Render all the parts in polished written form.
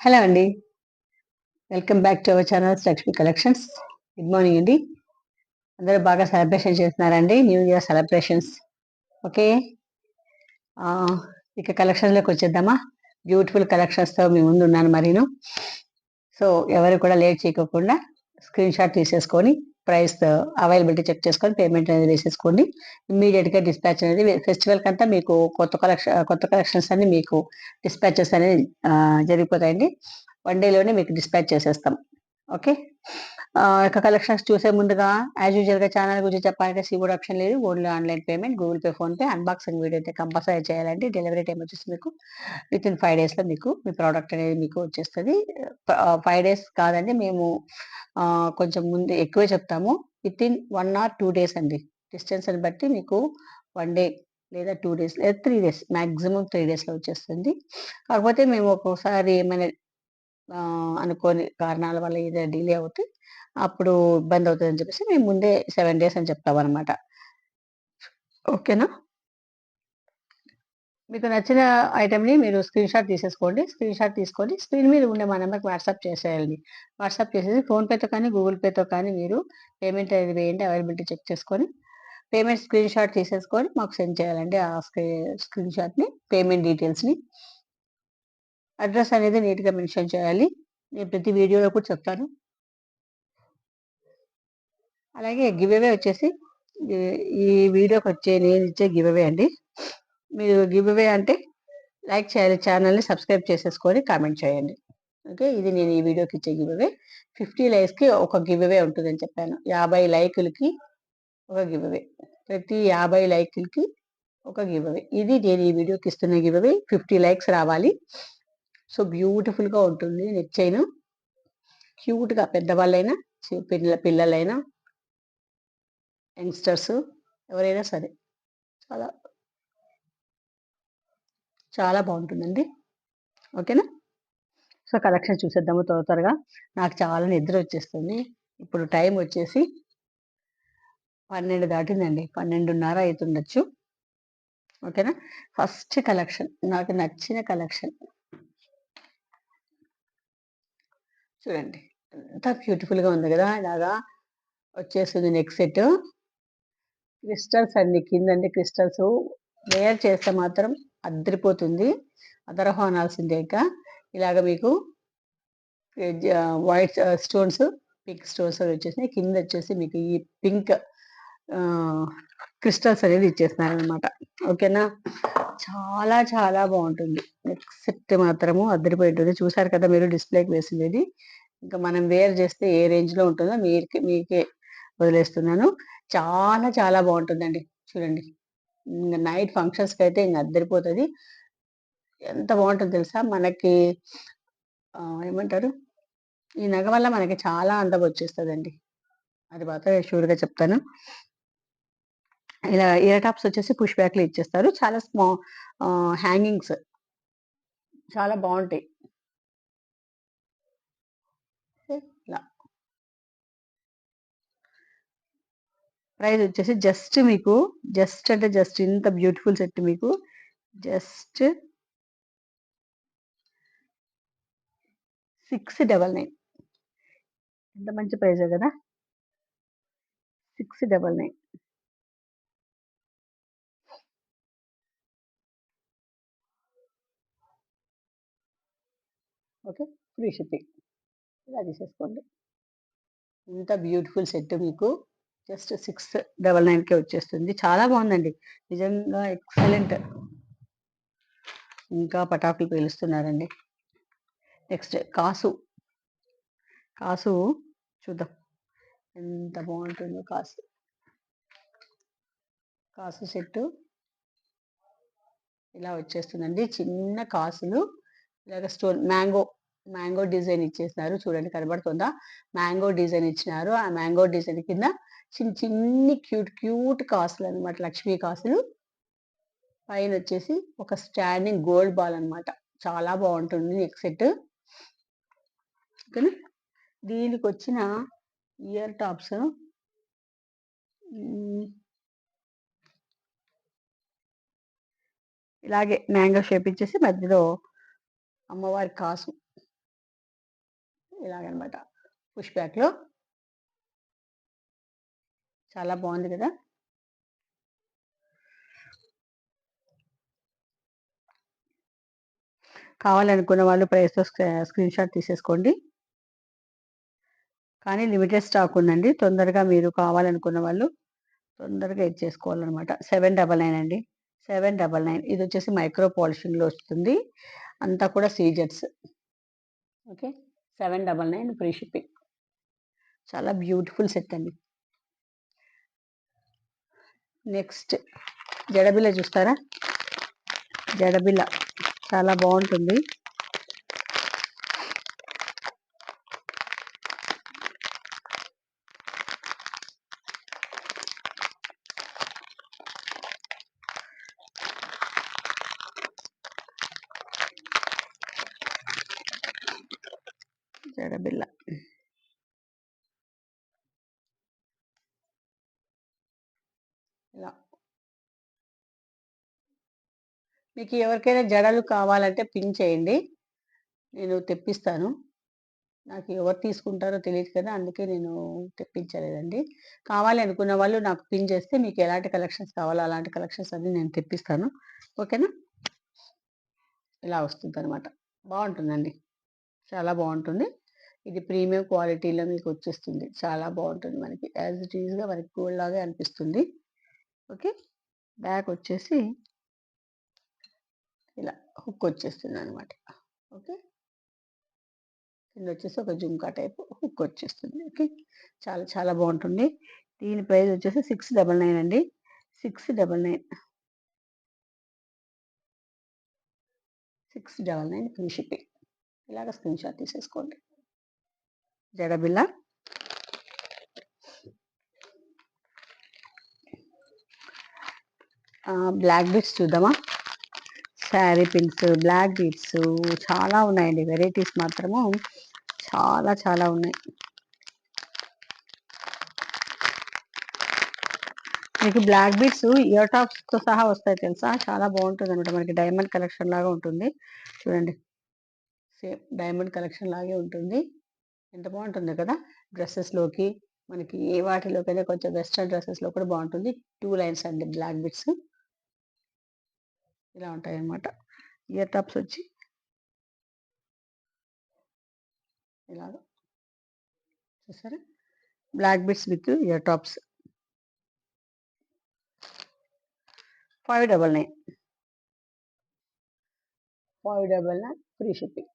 Hello అండి. Welcome back to our channel Lakshmi collections. Good morning అండి. అందరూ బాగా సెలబ్రేషన్ చేస్తున్నారండి న్యూ ఇయర్ సెలబ్రేషన్స్. ఓకే. ఇక కలెక్షన్లోకి వచ్చేద్దామా. బ్యూటిఫుల్ కలెక్షన్స్తో మీ ముందు ఉన్నాను మరీను. సో ఎవరు కూడా లేట్ చేయకోకుండా స్క్రీన్ షాట్ తీసేసుకొని ప్రైస్ అవైలబిలిటీ చెక్ చేసుకొని పేమెంట్ అనేది వేసేసుకోండి. ఇమ్మీడియట్గా డిస్పాచ్ అనేది ఫెస్టివల్ కంతా మీకు కొత్త కలెక్షన్స్ అన్ని మీకు డిస్పాచెస్ అనేది జరిగిపోతాయండి. వన్ డేలోనే మీకు డిస్పాచ్ చేసేస్తాం. ఓకే. ఇక కలెక్షన్స్ చూసే ముందుగా యాజ్ యూజువల్గా ఛానల్ గురించి చెప్పాలంటే సీవుడ్ ఆప్షన్ లేదు. Only online payment, Google pay, PhonePe. Unboxing video అయితే కంపల్సరీ చేయాలండి. డెలివరీ టైం వచ్చేసి మీకు విత్ ఇన్ 5 డేస్లో మీకు మీ ప్రోడక్ట్ అనేది మీకు వచ్చేస్తుంది. 5 డేస్ కాదండి, మేము కొంచెం ముందు ఎక్కువే చెప్తాము. విత్ ఇన్ 1 or 2 డేస్ అండి. డిస్టెన్స్ అని బట్టి మీకు 1 డే లేదా 2 డేస్ లేదా 3 డేస్, మ్యాక్సిమం 3 డేస్లో వచ్చేస్తుంది. కాకపోతే మేము ఒక్కోసారి ఏమైనా అనుకోని కారణాల వల్ల ఏదైనా డిలే అవుతే అప్పుడు ఇబ్బంది అవుతుందని చెప్పేసి మేము ముందే 7 డేస్ అని చెప్తామన్నమాట. ఓకేనా. మీకు నచ్చిన ఐటెంని మీరు స్క్రీన్ షాట్ తీసేసుకోండి. స్క్రీన్ షాట్ తీసుకొని స్క్రీన్ మీద ఉండే మా నెంబర్కి వాట్సాప్ చేసేయాలి. వాట్సాప్ చేసేసి ఫోన్పేతో కానీ గూగుల్ పేతో కానీ మీరు పేమెంట్ అనేది వేయండి. అవైలబిలిటీ చెక్ చేసుకొని పేమెంట్ స్క్రీన్ షాట్ తీసేసుకొని మాకు సెండ్ చేయాలండి. ఆ స్క్రీన్ షాట్ని, పేమెంట్ డీటెయిల్స్ని, అడ్రస్ అనేది నీట్గా మెన్షన్ చేయాలి. నేను ప్రతి వీడియోలో కూడా చెప్తాను. అలాగే గివ్ అవే వచ్చేసి ఈ వీడియోకి వచ్చే నేను ఇచ్చే గివ్ అవే అండి. మీరు గివ్ అవే అంటే లైక్ చేయాలి, ఛానల్ని సబ్స్క్రైబ్ చేసేసుకొని కామెంట్ చేయండి. ఓకే. ఇది నేను ఈ వీడియోకి ఇచ్చే గివ్ అవే. 50 లైక్స్కి ఒక గివ్ అవే ఉంటుందని చెప్పాను. 50 లైకులకి ఒక గివ్ అవే. ప్రతి 50 లైకులకి ఒక గివ్ అవే. ఇది నేను ఈ వీడియోకి ఇస్తున్న గివ్ అవే. 50 లైక్స్ రావాలి. సో బ్యూటిఫుల్గా ఉంటుంది నెక్ చైన్. క్యూట్గా పెద్దవాళ్ళైనా పిల్లలైనా యంగ్స్టర్స్ ఎవరైనా సరే చాలా చాలా బాగుంటుందండి. ఓకేనా. సో కలెక్షన్ చూసేద్దాము త్వరగా. నాకు చాలా నిద్ర వచ్చేస్తుంది. ఇప్పుడు టైం వచ్చేసి 12 దాటిందండి. 12:30 అవుతుండొచ్చు. ఓకేనా. ఫస్ట్ కలెక్షన్, నాకు నచ్చిన కలెక్షన్ చూడండి. ఎంత బ్యూటిఫుల్గా ఉంది కదా. ఇలాగా వచ్చేస్తుంది నెక్ సెట్. క్రిస్టల్స్ అండి, కిందండి క్రిస్టల్స్. వేర్ చేస్తే మాత్రం అద్దరిపోతుంది. అదరహో అనాల్సిందే. ఇంకా ఇలాగ మీకు వైట్ స్టోన్స్, పింక్ స్టోన్స్ వచ్చేసినాయి. కింద వచ్చేసి మీకు ఈ పింక్ క్రిస్టల్స్ అనేది ఇచ్చేస్తున్నారు అనమాట. ఓకేనా. చాలా చాలా బాగుంటుంది. నెక్స్ట్ సెట్ మాత్రము అద్దరిపోయి ఉంటుంది. చూసారు కదా మీరు డిస్ప్లేకి వేసింది. ఇంకా మనం వేర్ చేస్తే ఏ రేంజ్లో ఉంటుందో మీకే వదిలేస్తున్నాను. చాలా చాలా బాగుంటుందండి. చూడండి, ఇంకా నైట్ ఫంక్షన్స్కి అయితే ఇంకా అద్దరిపోతుంది. ఎంత బాగుంటుందో తెలుసా. మనకి ఏమంటారు, ఈ నగ వల్ల మనకి చాలా అందం వచ్చేస్తుందండి. అది మాత్రం షూర్గా చెప్తాను. ఇలా ఇయర్ టాప్స్ వచ్చేసి పుష్ బ్యాక్లు ఇచ్చేస్తారు. చాలా హ్యాంగింగ్స్ చాలా బాగుంటాయి. ఇలా ప్రైస్ వచ్చేసి జస్ట్ అంటే జస్ట్ ఇంత బ్యూటిఫుల్ సెట్ మీకు జస్ట్ 699. ఎంత మంచి ప్రైజే కదా. 699. ఓకే. Free shipping. ఇలా తీసేసుకోండి. ఇంత బ్యూటిఫుల్ సెట్ మీకు జస్ట్ 699కే వచ్చేస్తుంది. చాలా బాగుందండి, నిజంగా ఎక్సలెంట్. ఇంకా పటాకులు పేలుస్తున్నారండి. నెక్స్ట్ కాసు చూద్దాం ఎంత బాగుంటుందో. కాసు సెట్టు ఇలా వచ్చేస్తుందండి. చిన్న కాసులు ఇలాగ స్టోన్ మ్యాంగో డిజైన్ ఇచ్చేసినారు. చూడండి, కనబడుతుందా. మ్యాంగో డిజైన్ ఇచ్చినారు. ఆ మ్యాంగో డిజైన్ కింద చిన్ని క్యూట్ కాసులు అనమాట, లక్ష్మీ కాసులు. పైన వచ్చేసి ఒక స్టాండింగ్ గోల్డ్ బాల్ అనమాట. చాలా బాగుంటుంది నెక్ సెట్. ఓకేనా. దీనికి వచ్చిన ఇయర్ టాప్స్ ఇలాగే మ్యాంగో షేప్ ఇచ్చేసి మధ్యలో అమ్మవారి కాసు ఇలాగనమాట పుష్ బ్యాక్లో. చాలా బాగుంది కదా. కావాలనుకున్న వాళ్ళు ప్రైస్తో స్క్రీన్ షాట్ తీసేసుకోండి. కానీ లిమిటెడ్ స్టాక్ ఉందండి. తొందరగా మీరు కావాలనుకున్న వాళ్ళు తొందరగా ఇది చేసుకోవాలన్నమాట. 799 అండి. 799 ఇది వచ్చేసి మైక్రో పాలిషింగ్లో వస్తుంది. అంతా కూడా సీజెట్స్. Okay, 799 free shipping. చాలా బ్యూటిఫుల్ సెట్ అండి. నెక్స్ట్ జడబిల్ల చూస్తారా. జడబిల్ల చాలా బాగుంటుంది. జడబిల్ల ఇలా. మీకు ఎవరికైనా జడలు కావాలంటే పిన్ చేయండి, నేను తెప్పిస్తాను. నాకు ఎవరు తీసుకుంటారో తెలియదు కదా, అందుకే నేను తెప్పించలేదండి. కావాలి అనుకున్న వాళ్ళు నాకు పిన్ చేస్తే మీకు ఎలాంటి కలెక్షన్స్ కావాలో అలాంటి కలెక్షన్స్ అన్ని నేను తెప్పిస్తాను. ఓకేనా. ఇలా వస్తుంది అనమాట. బాగుంటుందండి, చాలా బాగుంటుంది. ఇది ప్రీమియం క్వాలిటీలో మీకు వచ్చేస్తుంది. చాలా బాగుంటుంది. మనకి యాజ్ ఇట్ ఈజ్గా మనకి గోల్డ్ లాగే అనిపిస్తుంది. ఓకే, బ్యాక్ వచ్చేసి ఇలా హుక్ వచ్చేస్తుంది అనమాట. ఓకే, కింద వచ్చేసి ఒక జుంకా టైప్ హుక్ వచ్చేస్తుంది. ఓకే, చాలా చాలా బాగుంటుంది. దీని ప్రైస్ వచ్చేసి 699 అండి. 699 699 ఫ్రీ షిప్పింగ్. ఇలాగ స్క్రీన్ షాట్ తీసేసుకోండి. జడబిల్ల బ్లాక్ బీడ్స్ చూద్దామా. శారీ పిన్స్, బ్లాక్ బీడ్స్ చాలా ఉన్నాయండి. వెరైటీస్ మాత్రము చాలా చాలా ఉన్నాయి. మీకు బ్లాక్ బీడ్స్ ఇయర్ టాప్స్తో సహా వస్తాయి తెలుసా. చాలా బాగుంటుంది అనమాట. మనకి డైమండ్ కలెక్షన్ లాగా ఉంటుంది. చూడండి, సేమ్ డైమండ్ కలెక్షన్ లాగే ఉంటుంది. ఎంత బాగుంటుంది కదా. డ్రెస్సెస్లోకి మనకి ఏ వాటిలోకైనా కొంచెం వెస్ట్రన్ డ్రెస్సెస్లో కూడా బాగుంటుంది. 2 లైన్స్ అండి బ్లాక్ బీడ్స్. ఇలా ఉంటాయి అన్నమాట. ఇయర్ టాప్స్ వచ్చి ఇలాగ చూసారా. Black beads with ear tops 599. 599 free shipping.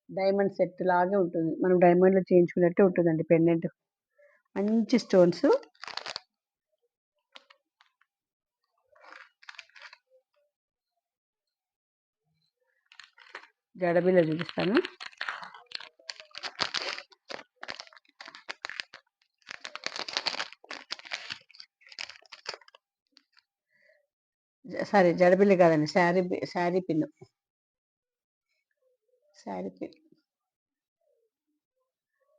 Diamond set లాగే ఉంటుంది. మనం డైమండ్లో చేయించుకున్నట్టే ఉంటుందండి. పెండెంట్ మంచి స్టోన్స్. జడబిల్ల చూపిస్తాను. సారీ, జడబిల్ల కాదండి, శారీ పిన్. శారీ పిన్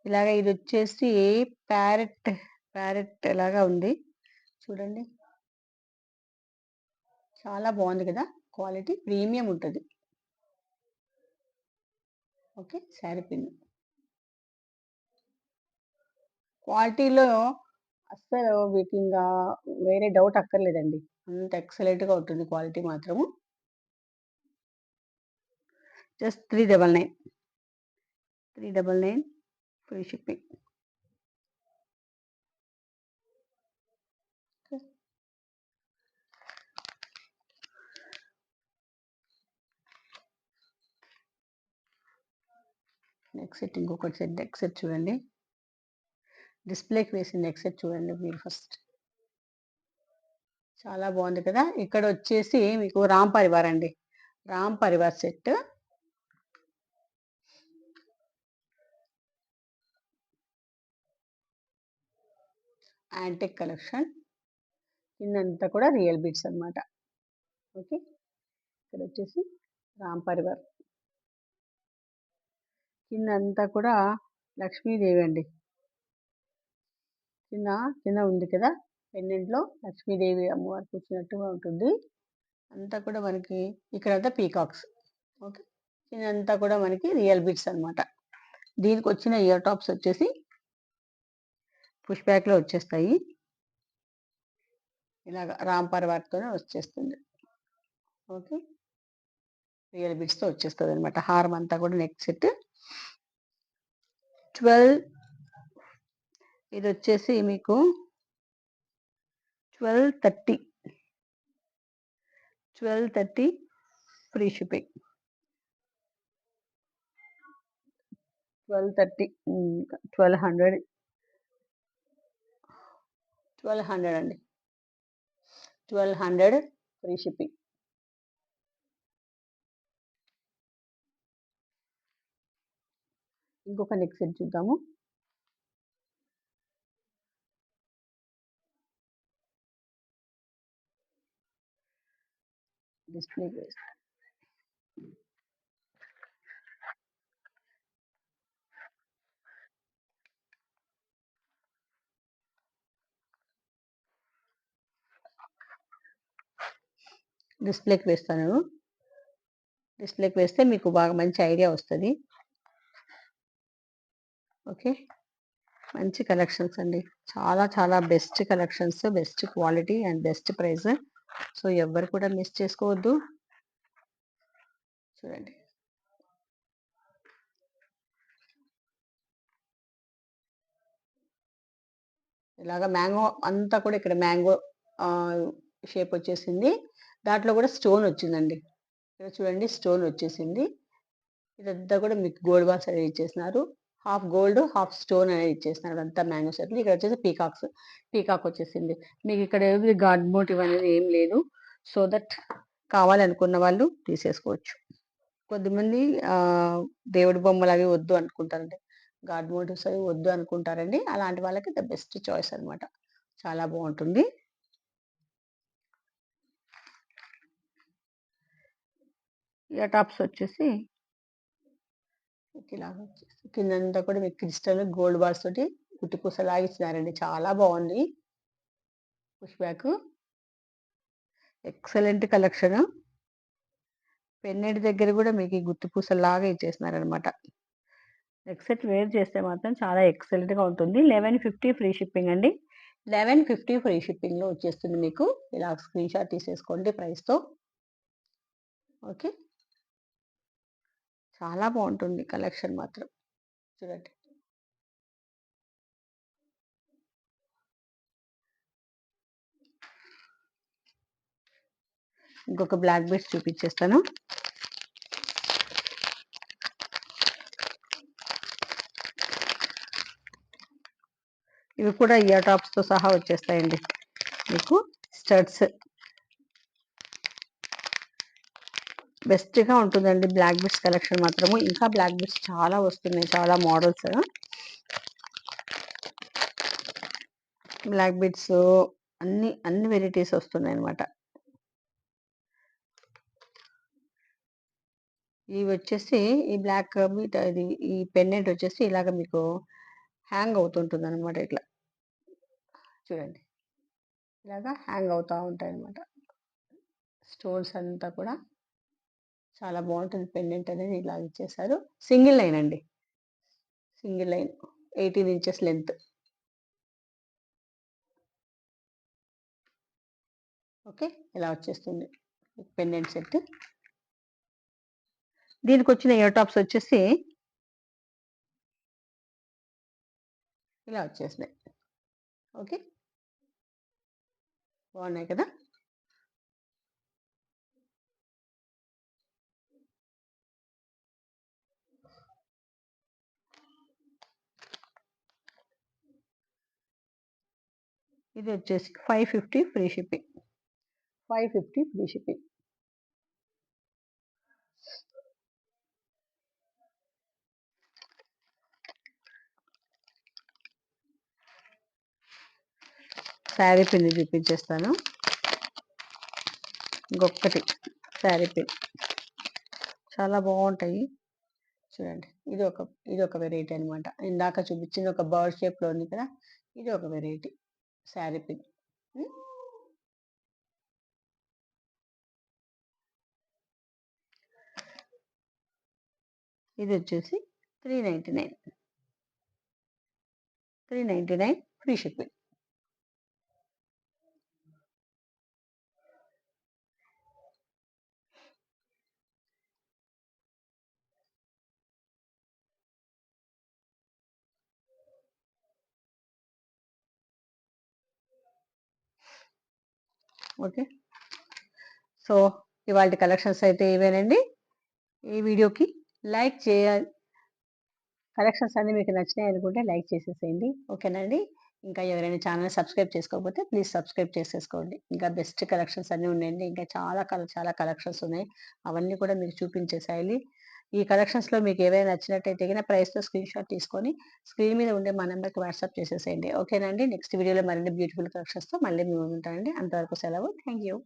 ఇలాగ. ఇది వచ్చేసి ప్యారెట్ లాగా ఉంది చూడండి. చాలా బాగుంది కదా. క్వాలిటీ ప్రీమియం ఉంటుంది. ఓకే, శారీ పిన్ క్వాలిటీలో అస్సలు మీకు ఇంకా వేరే డౌట్ అక్కర్లేదండి. అంత ఎక్సలెంట్గా ఉంటుంది క్వాలిటీ మాత్రము. Just 399 free shipping. Next set, ఇంకొకటి సెట్ నెక్స్ట్ సెట్ చూడండి. డిస్ప్లేకి వేసిన నెక్స్ట్ సెట్ చూడండి మీరు ఫస్ట్. చాలా బాగుంది కదా. ఇక్కడ వచ్చేసి మీకు రామ్ పరివార్ అండి. Ram Parivar set antique collection. కిందంతా కూడా రియల్ బీడ్స్ అన్నమాట. ఓకే, ఇక్కడ వచ్చేసి రామ్ పరివార్. కిందంతా కూడా లక్ష్మీదేవి అండి. కింద కింద ఉంది కదా పెండెంట్లో లక్ష్మీదేవి అమ్మవారు కూర్చున్నట్టుగా ఉంటుంది. అంతా కూడా మనకి ఇక్కడంతా పీకాక్స్. ఓకే, కిందంతా కూడా మనకి రియల్ బీడ్స్ అన్నమాట. దీనికి వచ్చిన ఇయర్ టాప్స్ వచ్చేసి పుష్ బ్యాక్లో వచ్చేస్తాయి. ఇలాగ రాంపర్ వర్క్తోనే వచ్చేస్తుంది. ఓకే, రియల్ బిట్స్తో వచ్చేస్తుంది అనమాట. హారం అంతా కూడా నెక్ సెట్ 12. ఇది వచ్చేసి మీకు 1230 ఫ్రీ షిప్పింగ్. 1230 1200 అండి. 1200 ఫ్రీ షిప్పింగ్. ఇంకొక నెక్ సెట్ చూద్దాము. డిస్ప్లే డిస్ప్లేకి వేస్తాను. డిస్ప్లేకి వేస్తే మీకు బాగా మంచి ఐడియా వస్తుంది. ఓకే, మంచి కలెక్షన్స్ అండి. చాలా చాలా best collections, best quality and best price. So ఎవ్వరు కూడా మిస్ చేసుకోవద్దు. చూడండి, ఇలాగ మ్యాంగో అంతా కూడా ఇక్కడ మ్యాంగో షేప్ వచ్చేసింది. దాంట్లో కూడా స్టోన్ వచ్చిందండి. ఇక్కడ చూడండి, స్టోన్ వచ్చేసింది. ఇదంతా కూడా మీకు గోల్డ్ బాల్స్ అనేది ఇచ్చేసినారు. హాఫ్ గోల్డ్ హాఫ్ స్టోన్ అనేది ఇచ్చేసినారు. అంతా మ్యాంగో షేప్లు. ఇక్కడ వచ్చేసి పీకాక్ వచ్చేసింది. మీకు ఇక్కడ ఏది గాడ్ మోటివ్ అనేది ఏం లేదు. సో దట్ కావాలనుకున్న వాళ్ళు తీసేసుకోవచ్చు. కొద్దిమంది దేవుడి బొమ్మలు అవి వద్దు అనుకుంటారండి, గాడ్ మోటివ్స్ అవి వద్దు అనుకుంటారండి. అలాంటి వాళ్ళకి ద బెస్ట్ చాయిస్ అనమాట. చాలా బాగుంటుంది. ఇయర్ టాప్స్ వచ్చేసి ఇలాగ వచ్చేసి కిందంతా కూడా మీకు క్రిస్టల్ గోల్డ్ బాల్స్ తోటి కుట్టి పూసలాగా ఇచ్చినారండి. చాలా బాగుంది. Push back excellent collection. పెన్నెట్ దగ్గర కూడా మీకు గుత్తి పూసలాగా ఇచ్చేసినారనమాట. నెక్ సెట్ వేర్ చేస్తే మాత్రం చాలా ఎక్సలెంట్గా ఉంటుంది. 1150 ఫ్రీ షిప్పింగ్ అండి. 1150 ఫ్రీ షిప్పింగ్లో వచ్చేస్తుంది మీకు. ఇలా స్క్రీన్ షాట్ తీసేసుకోండి ప్రైస్తో. ఓకే, చాలా బాగుంటుంది కలెక్షన్ మాత్రం. చూడండి, ఇంకొక బ్లాక్ బీడ్స్ చూపించేస్తాను. ఇవి కూడా ఇయర్ టాప్స్తో సహా వచ్చేస్తాయండి మీకు. స్టడ్స్ బెస్ట్గా ఉంటుందండి బ్లాక్ బీడ్స్ కలెక్షన్ మాత్రము. ఇంకా బ్లాక్ బీడ్స్ చాలా వస్తున్నాయి, చాలా మోడల్స్. బ్లాక్ బీడ్స్ అన్ని వెరైటీస్ వస్తున్నాయి అనమాట. ఇవి వచ్చేసి ఈ బ్లాక్ బీట్ ఇది ఈ పెండెంట్ వచ్చేసి ఇలాగ మీకు హ్యాంగ్ అవుతుంటుంది అనమాట. ఇట్లా చూడండి, ఇలాగా హ్యాంగ్ అవుతూ ఉంటాయి అనమాట. స్టోన్స్ అంతా కూడా చాలా బాగుంటుంది. పెండెంట్ అనేది ఇలా ఇచ్చేసారు. సింగిల్ లైన్ అండి, single line 18 inches length. Okay, ఇలా వచ్చేస్తుంది పెండెంట్ సెట్. దీనికి వచ్చిన ఇయర్ టాప్స్ వచ్చేసి ఇలా వచ్చేసినాయి. ఓకే, బాగున్నాయి కదా. ఇది వచ్చేసి 550 free shipping. 550 free shipping. Sari pin చూపించేస్తాను. ఇంకొకటి శారీ పిన్ చాలా బాగుంటాయి. చూడండి, ఇది ఒక వెరైటీ అనమాట. ఇందాక చూపించింది ఒక బర్డ్ షేప్లో ఉంది కదా, ఇది ఒక వెరైటీ శారీ పిన్. ఇది వచ్చేసి 399 399 ఫ్రీ షిప్పింగ్. ఓకే. సో ఇవాల్టి కలెక్షన్స్ అయితే ఇవేనండి. ఈ వీడియోకి లైక్ కలెక్షన్స్ అన్నీ మీకు నచ్చినాయి అనుకుంటే లైక్ చేసేసేయండి. ఓకేనండి. ఇంకా ఎవరైనా ఛానల్ సబ్స్క్రైబ్ చేసుకోకపోతే ప్లీజ్ సబ్స్క్రైబ్ చేసేసుకోండి. ఇంకా బెస్ట్ కలెక్షన్స్ అన్నీ ఉన్నాయండి. ఇంకా చాలా కలెక్షన్స్ ఉన్నాయి. అవన్నీ కూడా మీకు చూపించేసేయాలి. ఈ కలెక్షన్స్‌లో మీకు ఏవైనా నచ్చినట్టయితే గిన ప్రైస్‌తో స్క్రీన్‌షాట్ తీసుకొని స్క్రీన్ మీద ఉండే మా నంబర్‌కి వాట్సాప్ చేసేసేయండి. ఓకేనండి. నెక్స్ట్ వీడియోలో మరిన్ని బ్యూటిఫుల్ కలెక్షన్స్‌తో మళ్ళీ మీ ముందుంటానండి. అంతవరకు సెలవు. Thank you.